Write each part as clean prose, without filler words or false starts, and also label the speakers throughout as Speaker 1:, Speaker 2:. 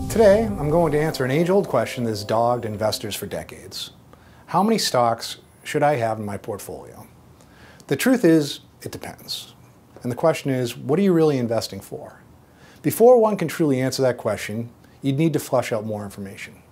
Speaker 1: Today, I'm going to answer an age-old question that has dogged investors for decades. How many stocks should I have in my portfolio? The truth is, it depends. And the question is, what are you really investing for? Before one can truly answer that question, you'd need to flesh out more information.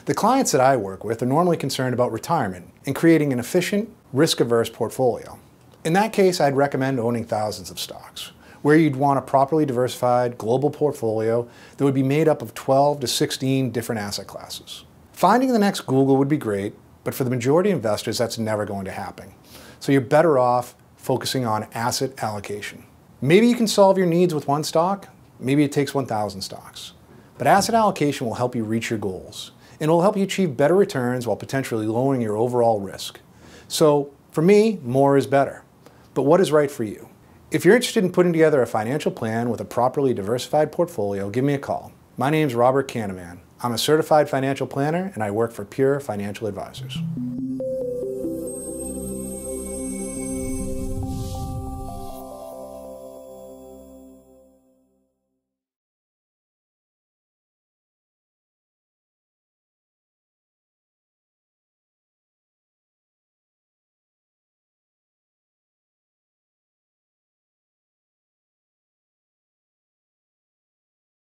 Speaker 1: The clients that I work with are normally concerned about retirement and creating an efficient, risk-averse portfolio. In that case, I'd recommend owning thousands of stocks, where you'd want a properly diversified global portfolio that would be made up of 12 to 16 different asset classes. Finding the next Google would be great, but for the majority of investors, that's never going to happen. So you're better off focusing on asset allocation. Maybe you can solve your needs with one stock, maybe it takes 1,000 stocks. But asset allocation will help you reach your goals, and it will help you achieve better returns while potentially lowering your overall risk. So for me, more is better. But what is right for you? If you're interested in putting together a financial plan with a properly diversified portfolio, give me a call. My name is Robert Canavan. I'm a certified financial planner and I work for Pure Financial Advisors.